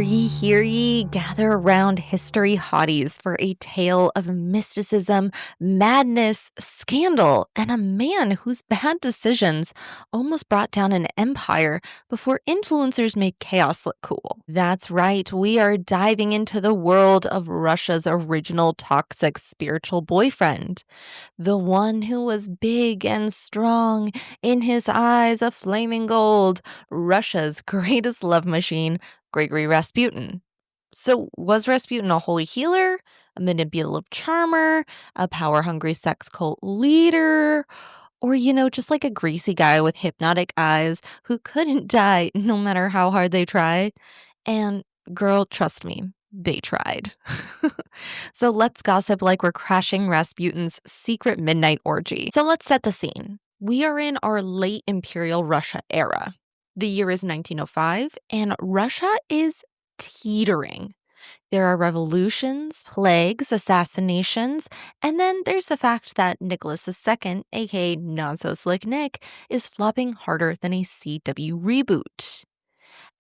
ye, hear ye, gather around history hotties for a tale of mysticism, madness, scandal, and a man whose bad decisions almost brought down an empire before influencers made chaos look cool. That's right, we are diving into the world of Russia's original toxic spiritual boyfriend, the one who was big and strong, in his eyes of flaming gold, Russia's greatest love machine, Gregory Rasputin. So, was Rasputin a holy healer, a manipulative charmer, a power hungry sex cult leader, or, just like a greasy guy with hypnotic eyes who couldn't die no matter how hard they tried? And, girl, trust me, they tried. So, let's gossip like we're crashing Rasputin's secret midnight orgy. So, let's set the scene. We are in our late Imperial Russia era. The year is 1905, and Russia is teetering. There are revolutions, plagues, assassinations, and then there's the fact that Nicholas II, aka Not So Slick Nick, is flopping harder than a CW reboot.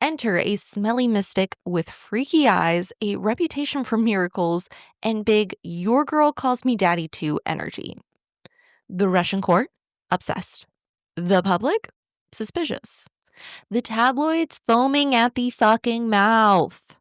Enter a smelly mystic with freaky eyes, a reputation for miracles, and big "your girl calls me daddy too" energy. The Russian court? Obsessed. The public? Suspicious. The tabloids foaming at the fucking mouth.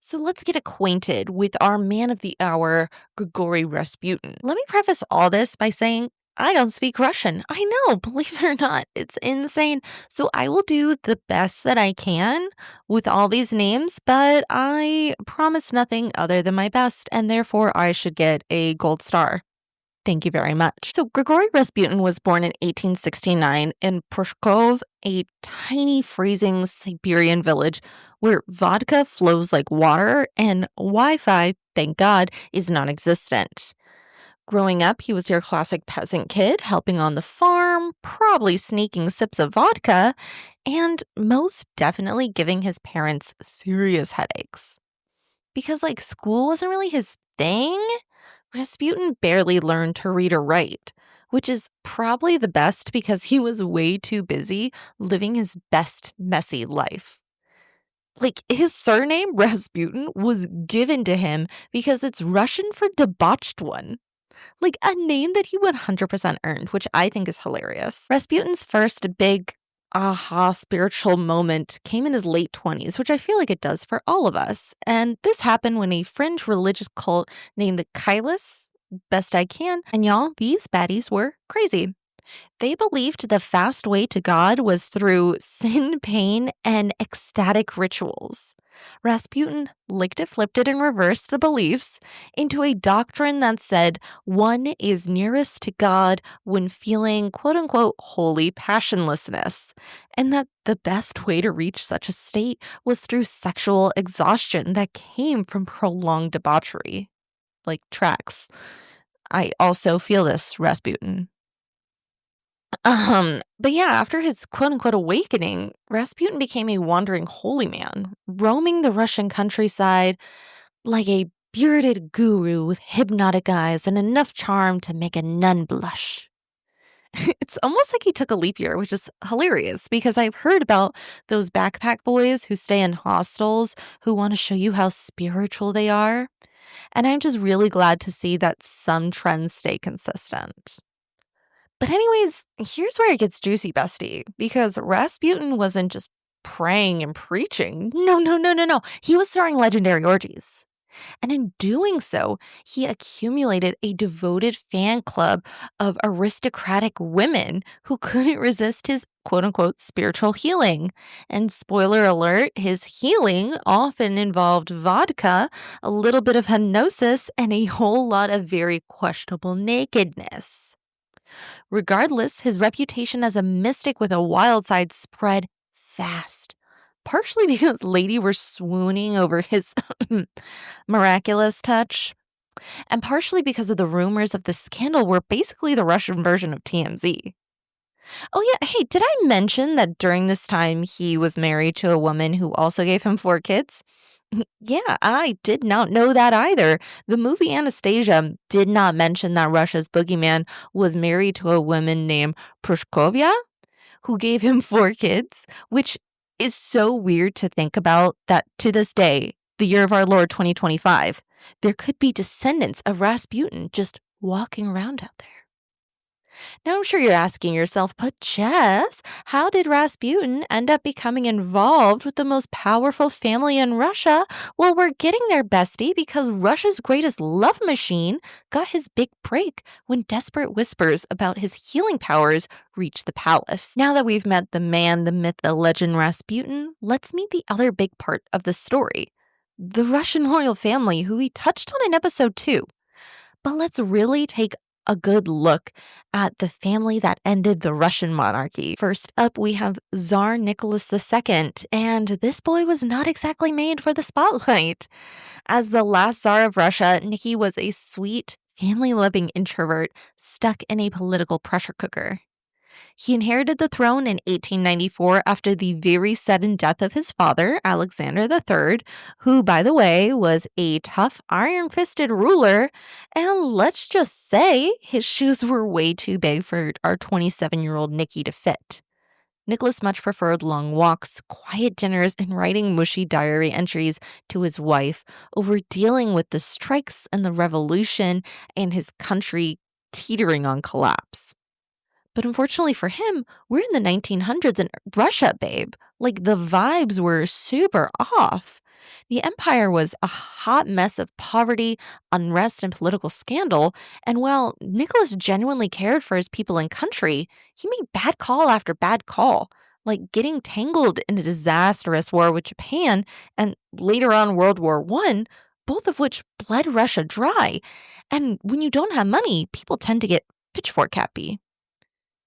So let's get acquainted with our man of the hour, Grigory Rasputin. Let me preface all this by saying I don't speak Russian. I know, believe it or not, it's insane. So I will do the best that I can with all these names, but I promise nothing other than my best, and therefore I should get a gold star. Thank you very much. So Grigory Rasputin was born in 1869 in Prushkov, a tiny freezing Siberian village where vodka flows like water and Wi-Fi, thank God, is non-existent. Growing up, he was your classic peasant kid, helping on the farm, probably sneaking sips of vodka, and most definitely giving his parents serious headaches. Because, school wasn't really his thing, Rasputin barely learned to read or write, which is probably the best because he was way too busy living his best messy life. His surname, Rasputin, was given to him because it's Russian for debauched one. A name that he 100% earned, which I think is hilarious. Rasputin's first big aha spiritual moment came in his late 20s, which I feel like it does for all of us. And this happened when a fringe religious cult named the Kailas, best I can, and y'all, these baddies were crazy. They believed the fast way to God was through sin, pain, and ecstatic rituals. Rasputin licked it, flipped it, and reversed the beliefs into a doctrine that said one is nearest to God when feeling quote-unquote holy passionlessness, and that the best way to reach such a state was through sexual exhaustion that came from prolonged debauchery. Tracks. I also feel this, Rasputin. But yeah, after his quote-unquote awakening, Rasputin became a wandering holy man, roaming the Russian countryside like a bearded guru with hypnotic eyes and enough charm to make a nun blush. It's almost like he took a leap year, which is hilarious because I've heard about those backpack boys who stay in hostels who want to show you how spiritual they are. And I'm just really glad to see that some trends stay consistent. But anyways, here's where it gets juicy, bestie, because Rasputin wasn't just praying and preaching. No. He was throwing legendary orgies. And in doing so, he accumulated a devoted fan club of aristocratic women who couldn't resist his quote-unquote spiritual healing. And spoiler alert, his healing often involved vodka, a little bit of hypnosis, and a whole lot of very questionable nakedness. Regardless, his reputation as a mystic with a wild side spread fast, partially because ladies were swooning over his miraculous touch, and partially because of the rumors of the scandal were basically the Russian version of TMZ. Oh yeah, hey, did I mention that during this time he was married to a woman who also gave him 4 kids? Yeah, I did not know that either. The movie Anastasia did not mention that Russia's boogeyman was married to a woman named Prushkovia, who gave him 4 kids, which Is so weird to think about that to this day, the year of our Lord 2025, there could be descendants of Rasputin just walking around out there. Now, I'm sure you're asking yourself, but Jess, how did Rasputin end up becoming involved with the most powerful family in Russia? Well, we're getting there, bestie, because Russia's greatest love machine got his big break when desperate whispers about his healing powers reached the palace. Now that we've met the man, the myth, the legend Rasputin, let's meet the other big part of the story, the Russian royal family, who we touched on in episode 2. But let's really take a good look at the family that ended the Russian monarchy. First up, we have Tsar Nicholas II, and this boy was not exactly made for the spotlight. As the last Tsar of Russia, Nicky was a sweet, family-loving introvert stuck in a political pressure cooker. He inherited the throne in 1894 after the very sudden death of his father, Alexander III, who, by the way, was a tough, iron-fisted ruler, and let's just say his shoes were way too big for our 27-year-old Nicky to fit. Nicholas much preferred long walks, quiet dinners, and writing mushy diary entries to his wife over dealing with the strikes and the revolution and his country teetering on collapse. But unfortunately for him, we're in the 1900s in Russia, babe. Like, the vibes were super off. The empire was a hot mess of poverty, unrest, and political scandal. And while Nicholas genuinely cared for his people and country, he made bad call after bad call, like getting tangled in a disastrous war with Japan and later on World War I, both of which bled Russia dry. And when you don't have money, people tend to get pitchfork happy.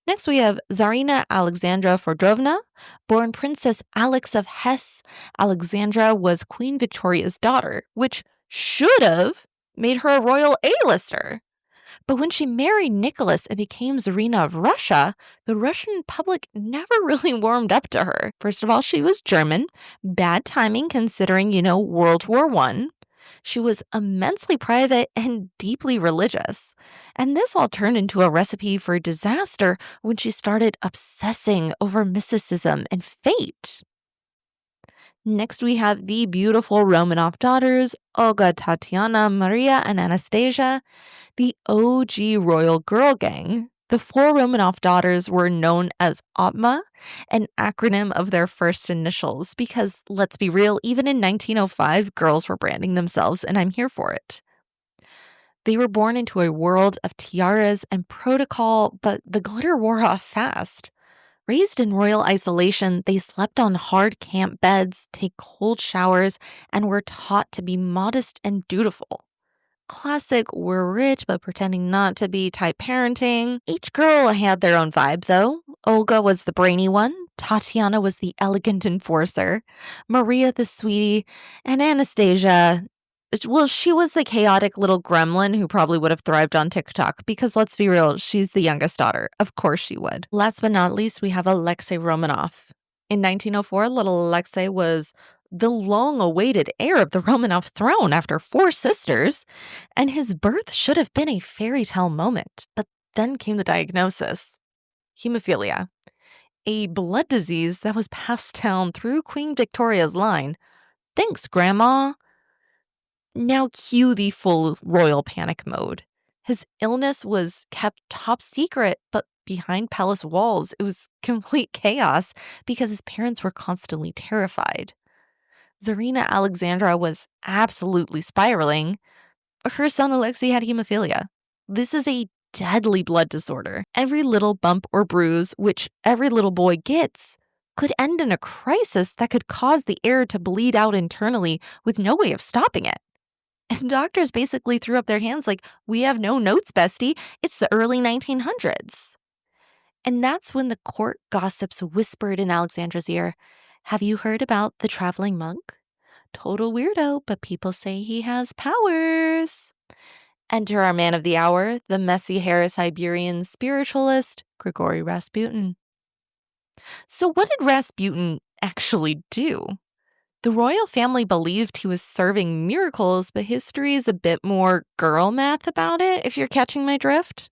Next, we have Tsarina Alexandra Fedorovna, born Princess Alex of Hesse. Alexandra was Queen Victoria's daughter, which should have made her a royal A-lister. But when she married Nicholas and became Tsarina of Russia, the Russian public never really warmed up to her. First of all, she was German. Bad timing considering, World War I. She was immensely private and deeply religious. And this all turned into a recipe for disaster when she started obsessing over mysticism and fate. Next, we have the beautiful Romanov daughters, Olga, Tatiana, Maria, and Anastasia, the OG royal girl gang. The 4 Romanov daughters were known as Otma, an acronym of their first initials, because let's be real, even in 1905, girls were branding themselves, and I'm here for it. They were born into a world of tiaras and protocol, but the glitter wore off fast. Raised in royal isolation, they slept on hard camp beds, take cold showers, and were taught to be modest and dutiful. Classic we're rich but pretending not to be type parenting. Each girl had their own vibe, though. Olga was the brainy one, Tatiana was the elegant enforcer, Maria the sweetie, and Anastasia, well, she was the chaotic little gremlin who probably would have thrived on TikTok because let's be real, she's the youngest daughter. Of course she would. Last but not least, we have Alexei Romanov. In 1904, little Alexei was the long-awaited heir of the Romanov throne after 4 sisters, and his birth should have been a fairy tale moment. But then came the diagnosis: hemophilia, a blood disease that was passed down through Queen Victoria's line. Thanks, Grandma. Now cue the full royal panic mode. His illness was kept top secret, but behind palace walls, it was complete chaos because his parents were constantly terrified. Tsarina Alexandra was absolutely spiraling. Her son Alexei had hemophilia. This is a deadly blood disorder. Every little bump or bruise, which every little boy gets, could end in a crisis that could cause the heir to bleed out internally with no way of stopping it. And doctors basically threw up their hands like, we have no notes, bestie. It's the early 1900s. And that's when the court gossips whispered in Alexandra's ear, have you heard about the traveling monk? Total weirdo, but people say he has powers. Enter our man of the hour, the messy-haired Siberian spiritualist, Grigory Rasputin. So what did Rasputin actually do? The royal family believed he was serving miracles, but history is a bit more girl math about it, if you're catching my drift.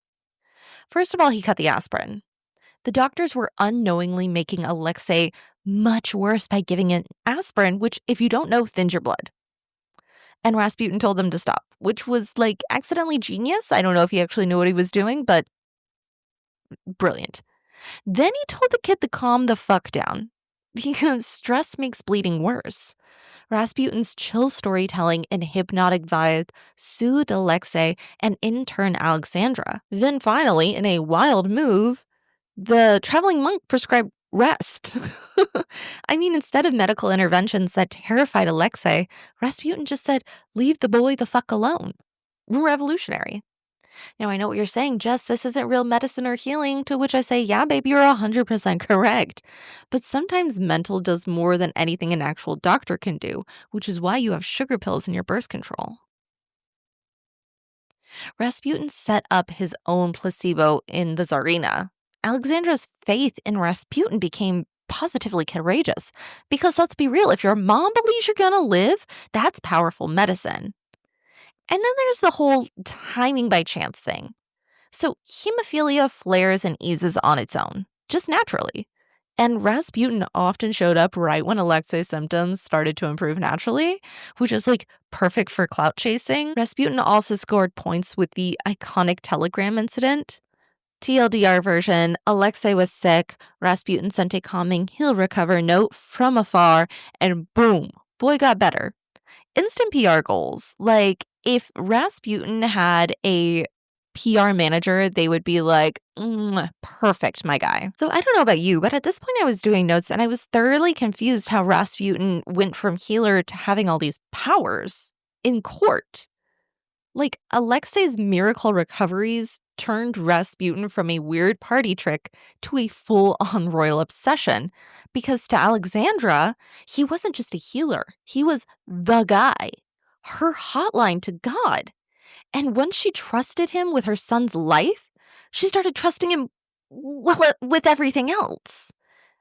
First of all, he cut the aspirin. The doctors were unknowingly making Alexei much worse by giving it aspirin, which, if you don't know, thins your blood. And Rasputin told them to stop, which was like accidentally genius. I don't know if he actually knew what he was doing, but brilliant. Then he told the kid to calm the fuck down because stress makes bleeding worse. Rasputin's chill storytelling and hypnotic vibe soothed Alexei and in turn Alexandra. Then finally, in a wild move, the traveling monk prescribed rest. I mean, instead of medical interventions that terrified Alexei, Rasputin just said, "Leave the boy the fuck alone." Revolutionary. Now, I know what you're saying, Jess, this isn't real medicine or healing, to which I say, yeah, baby, you're 100% correct. But sometimes mental does more than anything an actual doctor can do, which is why you have sugar pills in your birth control. Rasputin set up his own placebo in the Tsarina. Alexandra's faith in Rasputin became positively courageous. Because let's be real, if your mom believes you're gonna live, that's powerful medicine. And then there's the whole timing by chance thing. So hemophilia flares and eases on its own, just naturally. And Rasputin often showed up right when Alexei's symptoms started to improve naturally, which is like perfect for clout chasing. Rasputin also scored points with the iconic telegram incident. TLDR version, Alexei was sick, Rasputin sent a calming "he'll recover" note from afar, and boom, boy got better. Instant PR goals. Like, if Rasputin had a PR manager, they would be like, perfect, my guy. So I don't know about you, but at this point I was doing notes and I was thoroughly confused how Rasputin went from healer to having all these powers in court. Like, Alexei's miracle recoveries turned Rasputin from a weird party trick to a full-on royal obsession. Because to Alexandra, he wasn't just a healer. He was the guy. Her hotline to God. And once she trusted him with her son's life, she started trusting him, well, with everything else.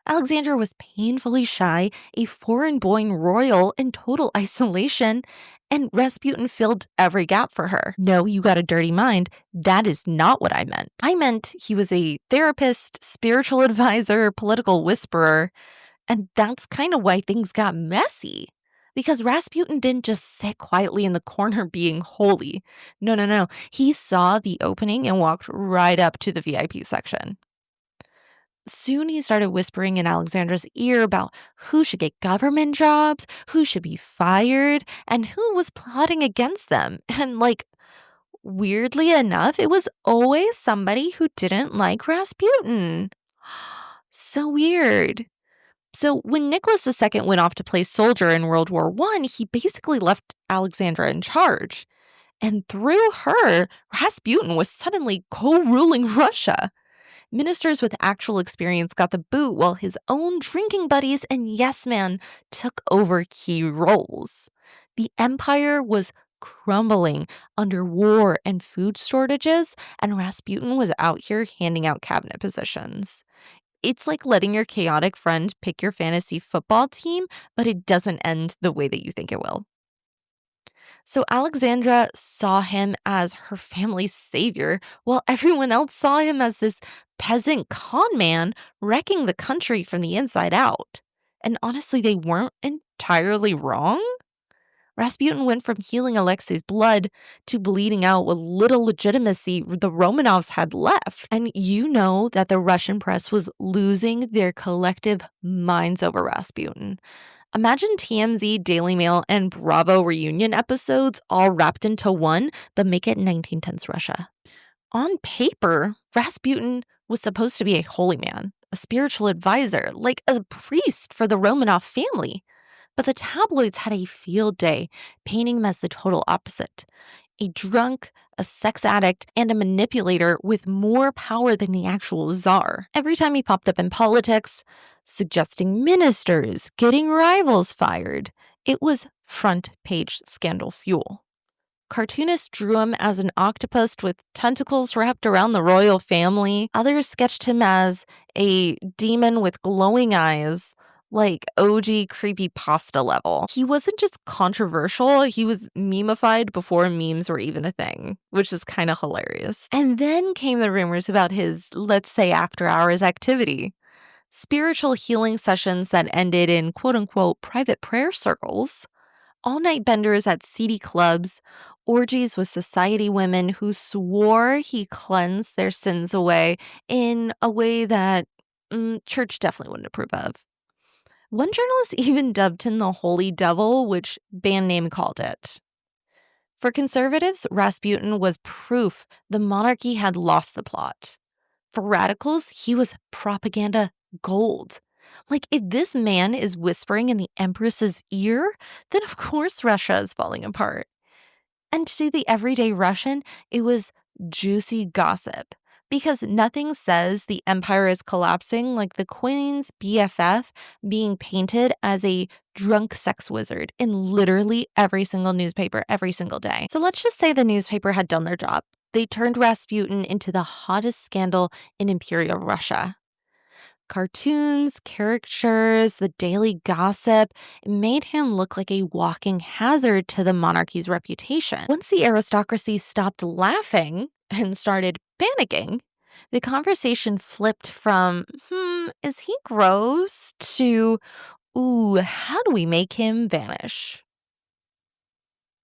Alexandra was painfully shy, a foreign-born royal in total isolation, and Rasputin filled every gap for her. No, you got a dirty mind. That is not what I meant. I meant he was a therapist, spiritual advisor, political whisperer, and that's kind of why things got messy. Because Rasputin didn't just sit quietly in the corner being holy. No. He saw the opening and walked right up to the VIP section. Soon he started whispering in Alexandra's ear about who should get government jobs, who should be fired, and who was plotting against them. And weirdly enough, it was always somebody who didn't like Rasputin. So weird. So when Nicholas II went off to play soldier in World War I, he basically left Alexandra in charge. And through her, Rasputin was suddenly co-ruling Russia. Ministers with actual experience got the boot while his own drinking buddies and yes man took over key roles. The empire was crumbling under war and food shortages, and Rasputin was out here handing out cabinet positions. It's like letting your chaotic friend pick your fantasy football team, but it doesn't end the way that you think it will. So Alexandra saw him as her family's savior, while everyone else saw him as this peasant con man wrecking the country from the inside out. And honestly, they weren't entirely wrong. Rasputin went from healing Alexei's blood to bleeding out what little legitimacy the Romanovs had left. And you know that the Russian press was losing their collective minds over Rasputin. Imagine TMZ, Daily Mail, and Bravo reunion episodes all wrapped into one, but make it 1910s Russia. On paper, Rasputin was supposed to be a holy man, a spiritual advisor, like a priest for the Romanov family. But the tabloids had a field day, painting him as the total opposite. A drunk, a sex addict, and a manipulator with more power than the actual czar. Every time he popped up in politics, suggesting ministers, getting rivals fired, it was front page scandal fuel. Cartoonists drew him as an octopus with tentacles wrapped around the royal family. Others sketched him as a demon with glowing eyes, like OG creepypasta level. He wasn't just controversial, he was memeified before memes were even a thing, which is kind of hilarious. And then came the rumors about his, let's say, after-hours activity. spiritual healing sessions that ended in quote unquote private prayer circles, all night benders at seedy clubs, orgies with society women who swore he cleansed their sins away in a way that church definitely wouldn't approve of. One journalist even dubbed him the Holy Devil, which band name called it. For conservatives, Rasputin was proof the monarchy had lost the plot. For radicals, he was propaganda gold. Like, if this man is whispering in the Empress's ear, then of course Russia is falling apart. And to the everyday Russian, it was juicy gossip. Because nothing says the empire is collapsing like the Queen's BFF being painted as a drunk sex wizard in literally every single newspaper every single day. So let's just say the newspaper had done their job. They turned Rasputin into the hottest scandal in Imperial Russia. Cartoons, caricatures, the daily gossip made him look like a walking hazard to the monarchy's reputation. Once the aristocracy stopped laughing and started panicking, the conversation flipped from, is he gross, to, ooh, how do we make him vanish?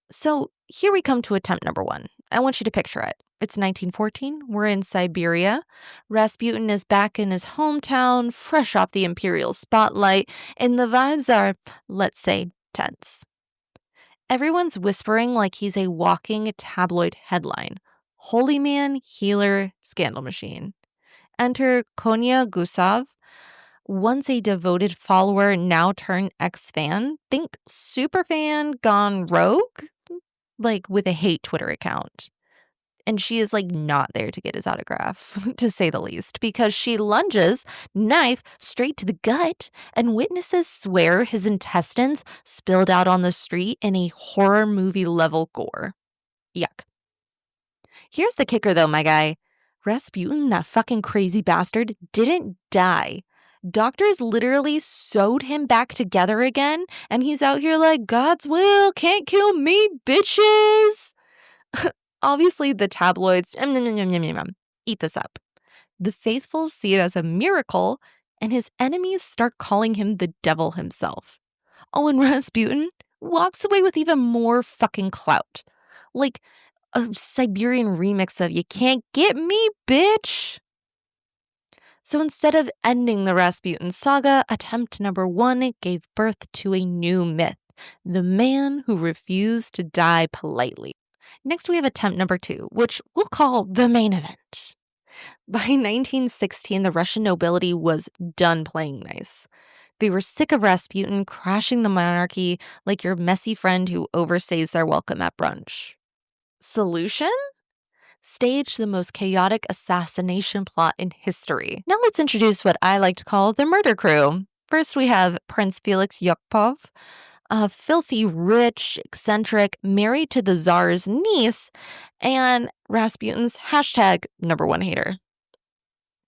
So here we come to attempt number 1. I want you to picture it. It's 1914. We're in Siberia. Rasputin is back in his hometown, fresh off the imperial spotlight, and the vibes are, let's say, tense. Everyone's whispering like he's a walking tabloid headline. Holy man, healer, scandal machine. Enter Konya Gusav, once a devoted follower, now turned ex-fan. Think superfan gone rogue, like with a hate Twitter account. And she is like not there to get his autograph, to say the least, because she lunges, knife straight to the gut, and witnesses swear his intestines spilled out on the street in a horror movie level gore. Yuck. Here's the kicker though, my guy. Rasputin, that fucking crazy bastard, didn't die. Doctors literally sewed him back together again, and he's out here like, God's will can't kill me, bitches. Obviously, the tabloids, eat this up. The faithful see it as a miracle, and his enemies start calling him the devil himself. Oh, and Rasputin walks away with even more fucking clout. Like a Siberian remix of You Can't Get Me, bitch. So instead of ending the Rasputin saga, attempt number 1 gave birth to a new myth. The man who refused to die politely. Next, we have attempt number 2, which we'll call the main event. By 1916, the Russian nobility was done playing nice. They were sick of Rasputin crashing the monarchy like your messy friend who overstays their welcome at brunch. Solution? Stage the most chaotic assassination plot in history. Now let's introduce what I like to call the murder crew. First, we have Prince Felix Yukpov, a filthy, rich, eccentric, married to the Tsar's niece, and Rasputin's hashtag number 1 hater.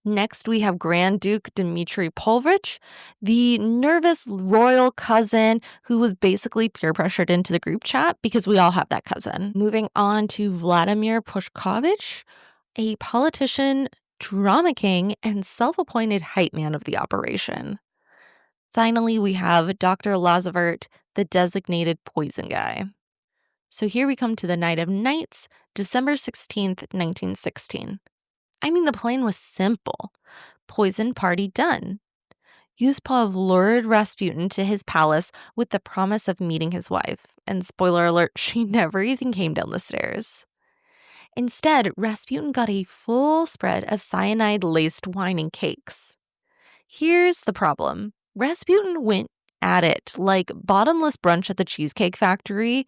Next, we have Grand Duke Dmitry Pulvich, the nervous royal cousin who was basically peer pressured into the group chat because we all have that cousin. Moving on to Vladimir Pushkovich, a politician, drama king, and self-appointed hype man of the operation. Finally, we have Dr. Lazavert, the designated poison guy. So here we come to the night of nights, December 16th, 1916. I mean, the plan was simple. Poison party done. Yusupov lured Rasputin to his palace with the promise of meeting his wife. And spoiler alert, she never even came down the stairs. Instead, Rasputin got a full spread of cyanide-laced wine and cakes. Here's the problem. Rasputin went at it like bottomless brunch at the Cheesecake Factory.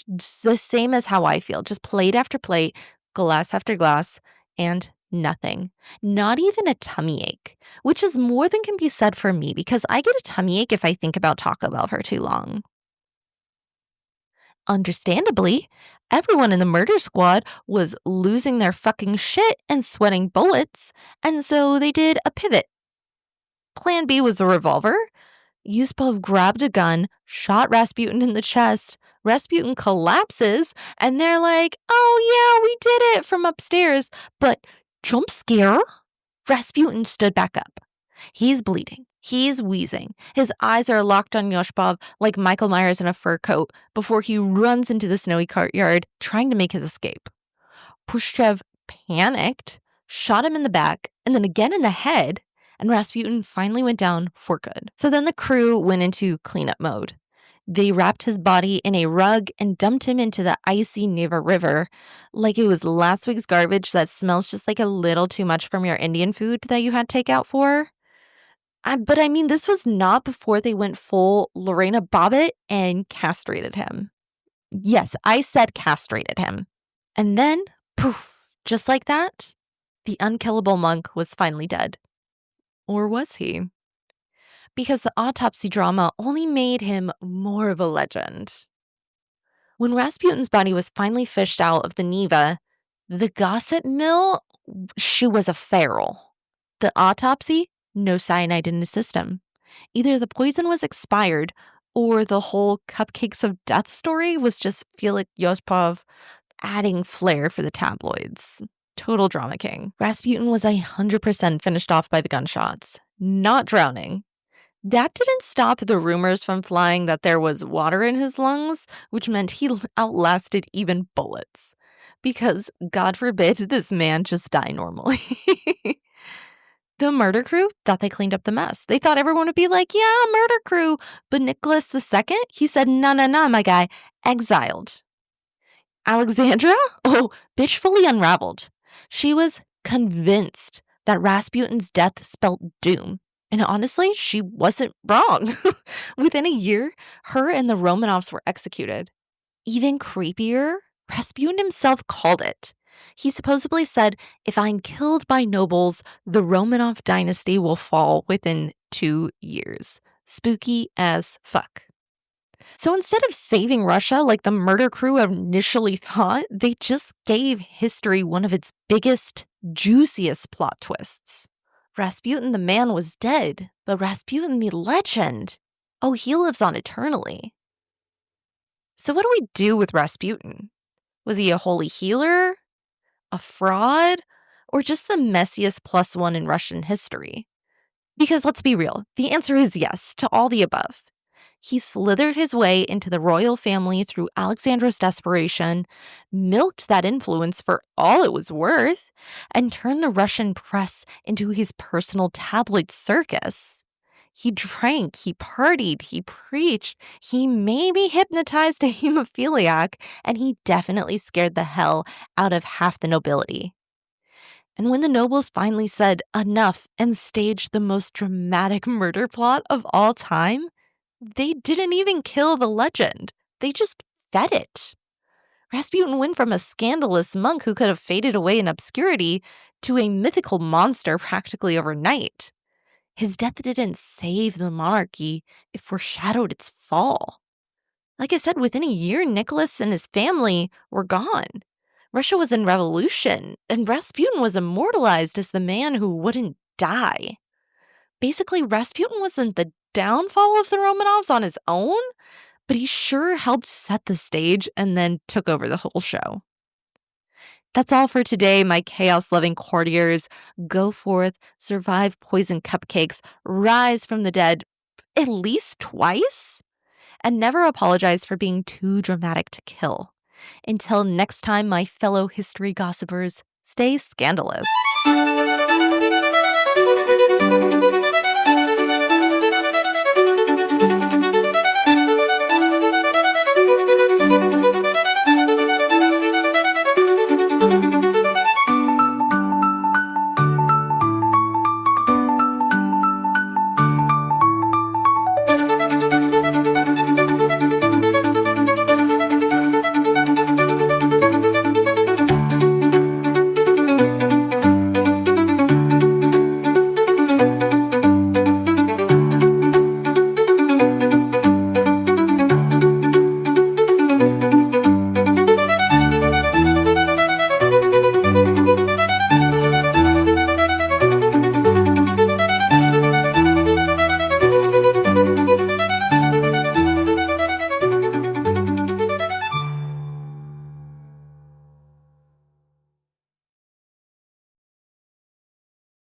The same as how I feel. Just plate after plate, glass after glass, and nothing. Not even a tummy ache, which is more than can be said for me because I get a tummy ache if I think about Taco Bell for too long. Understandably, everyone in the murder squad was losing their fucking shit and sweating bullets, and so they did a pivot. Plan B was a revolver. Yusupov grabbed a gun, shot Rasputin in the chest. Rasputin collapses, and they're like, oh yeah, we did it from upstairs. But jump scare, Rasputin stood back up. He's bleeding. He's wheezing. His eyes are locked on Yoshpov like Michael Myers in a fur coat before he runs into the snowy courtyard trying to make his escape. Pushchev panicked, shot him in the back, and then again in the head, and Rasputin finally went down for good. So then the crew went into cleanup mode. They wrapped his body in a rug and dumped him into the icy Neva River like it was last week's garbage that smells just like a little too much from your Indian food that you had takeout for. But I mean, this was not before they went full Lorena Bobbitt and castrated him. Yes, I said castrated him. And then, poof, just like that, the unkillable monk was finally dead. Or was he? Because the autopsy drama only made him more of a legend. When Rasputin's body was finally fished out of the Neva, the gossip mill, she was a feral. The autopsy, no cyanide in his system. Either the poison was expired or the whole cupcakes of death story was just Felix Yospov adding flair for the tabloids. Total drama king. Rasputin was 100% finished off by the gunshots, not drowning. That didn't stop the rumors from flying that there was water in his lungs, which meant he outlasted even bullets. Because, God forbid, this man just die normally. The murder crew thought they cleaned up the mess. They thought everyone would be like, yeah, murder crew. But Nicholas II, he said, no, my guy, exiled. Alexandra? Oh, bitch fully unraveled. She was convinced that Rasputin's death spelled doom. And honestly, she wasn't wrong. Within a year, her and the Romanovs were executed. Even creepier, Rasputin himself called it. He supposedly said, if I'm killed by nobles, the Romanov dynasty will fall within 2 years. Spooky as fuck. So instead of saving Russia like the murder crew initially thought, they just gave history one of its biggest, juiciest plot twists. Rasputin the man was dead, but Rasputin the legend, oh, he lives on eternally. So what do we do with Rasputin? Was he a holy healer? A fraud? Or just the messiest +1 in Russian history? Because let's be real, the answer is yes to all the above. He slithered his way into the royal family through Alexandra's desperation, milked that influence for all it was worth, and turned the Russian press into his personal tabloid circus. He drank, he partied, he preached, he maybe hypnotized a hemophiliac, and he definitely scared the hell out of half the nobility. And when the nobles finally said enough and staged the most dramatic murder plot of all time, they didn't even kill the legend. They just fed it. Rasputin went from a scandalous monk who could have faded away in obscurity to a mythical monster practically overnight. His death didn't save the monarchy, it foreshadowed its fall. Like I said, within a year, Nicholas and his family were gone. Russia was in revolution, and Rasputin was immortalized as the man who wouldn't die. Basically, Rasputin wasn't the downfall of the Romanovs on his own, but he sure helped set the stage and then took over the whole show. That's all for today, my chaos-loving courtiers. Go forth, survive poison cupcakes, rise from the dead at least twice, and never apologize for being too dramatic to kill. Until next time, my fellow history gossipers, stay scandalous.